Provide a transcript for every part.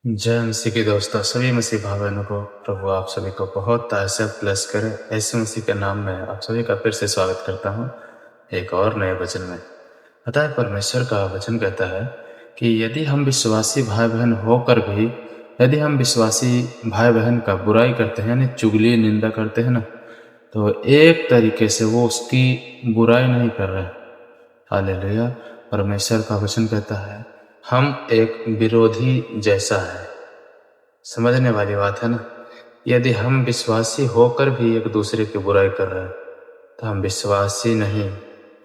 जय मसीह के दोस्तों, सभी मसीह भाई बहनों को प्रभु आप सभी को बहुत ताज़ा प्लस करे। ऐसे मसीह के नाम में आप सभी का फिर से स्वागत करता हूँ एक और नए वचन में। अतः परमेश्वर का वचन कहता है कि यदि हम विश्वासी भाई बहन होकर भी यदि हम विश्वासी भाई बहन का बुराई करते हैं, यानी चुगली निंदा करते हैं ना, तो एक तरीके से वो उसकी बुराई नहीं कर रहे। हालेलुया। परमेश्वर का वचन कहता है हम एक विरोधी जैसा है। समझने वाली बात है ना। यदि हम विश्वासी होकर भी एक दूसरे की बुराई कर रहे हैं तो हम विश्वासी नहीं,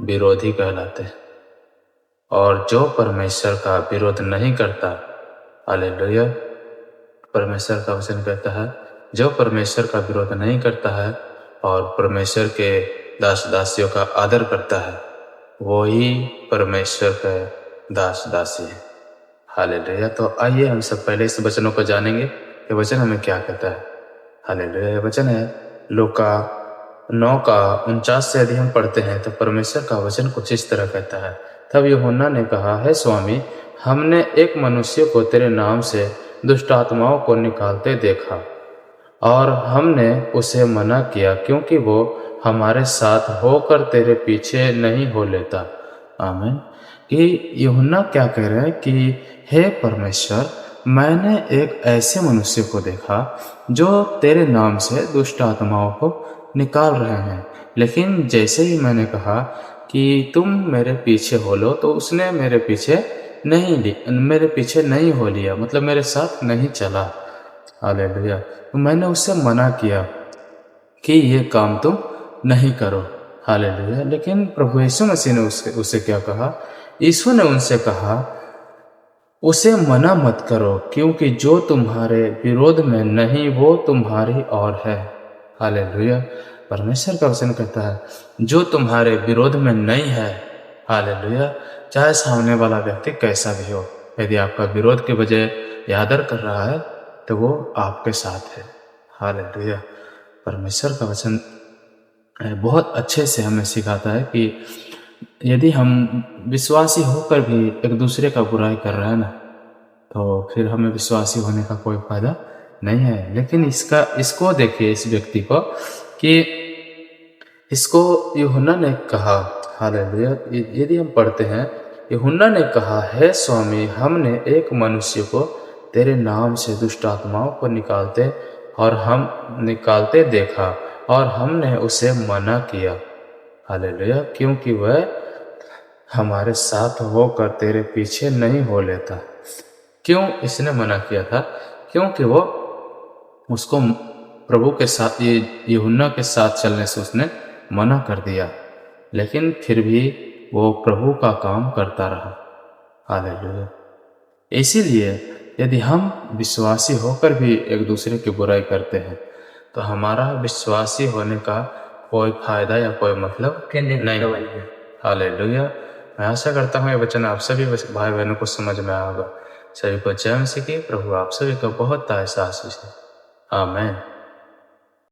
विरोधी कहलाते हैं। और जो परमेश्वर का विरोध नहीं करता, हालेलुया, परमेश्वर का वचन कहता है जो परमेश्वर का विरोध नहीं करता है और परमेश्वर के दास दासियों का आदर करता है, वो ही परमेश्वर का दास दासी है। हालेलुया। तो आइए हम सब पहले इस वचनों को जानेंगे कि वचन हमें क्या कहता है। हालेलुया। यह वचन है लूका 9:49 से यदि हम पढ़ते हैं तो परमेश्वर का वचन कुछ इस तरह कहता है। तब यूहन्ना ने कहा, हे स्वामी, हमने एक मनुष्य को तेरे नाम से दुष्ट आत्माओं को निकालते देखा और हमने उसे मना किया क्योंकि वो हमारे साथ होकर तेरे पीछे नहीं हो लेता। आमीन। कि यूहन्ना क्या कह रहे हैं कि हे परमेश्वर, मैंने एक ऐसे मनुष्य को देखा जो तेरे नाम से दुष्ट आत्माओं को निकाल रहे हैं, लेकिन जैसे ही मैंने कहा कि तुम मेरे पीछे हो लो तो उसने मेरे पीछे नहीं हो लिया, मतलब मेरे साथ नहीं चला। हालेलुया। तो मैंने उससे मना किया कि ये काम तुम नहीं करो। हालेलुया। लेकिन प्रभु यीशु मसीह ने उसे क्या कहा? यीशु ने उनसे कहा, उसे मना मत करो, क्योंकि जो तुम्हारे विरोध में नहीं वो तुम्हारी ओर है। हालेलुया। परमेश्वर का वचन कहता है जो तुम्हारे विरोध में नहीं है, हालेलुया, चाहे सामने वाला व्यक्ति कैसा भी हो, यदि आपका विरोध के बजाय आदर कर रहा है तो वो आपके साथ है। हालेलुया। परमेश्वर का वचन बहुत अच्छे से हमें सिखाता है कि यदि हम विश्वासी होकर भी एक दूसरे का बुराई कर रहे हैं ना, तो फिर हमें विश्वासी होने का कोई फायदा नहीं है। लेकिन इसको देखिए, इस व्यक्ति को, कि इसको यूहन्ना ने कहा, हालेलुया, यदि हम पढ़ते हैं, यूहन्ना ने कहा, हे स्वामी, हमने एक मनुष्य को तेरे नाम से दुष्ट आत्माओं को निकालते देखा और हमने उसे मना किया। हालेलुया। क्योंकि वह हमारे साथ होकर तेरे पीछे नहीं हो लेता। क्यों इसने मना किया था? क्योंकि वो उसको प्रभु के साथ, ये यूहन्ना के साथ चलने से उसने मना कर दिया, लेकिन फिर भी वो प्रभु का काम करता रहा। हालेलुया। इसीलिए यदि हम विश्वासी होकर भी एक दूसरे की बुराई करते हैं तो हमारा विश्वासी होने का कोई फायदा या कोई मतलब नहीं है। हालेलुया। मैं आशा करता हूँ ये वचन आप सभी भाई बहनों को समझ में आएगा। सभी को जय मसीह की। प्रभु आप सभी को बहुत आशीष दे। आमीन।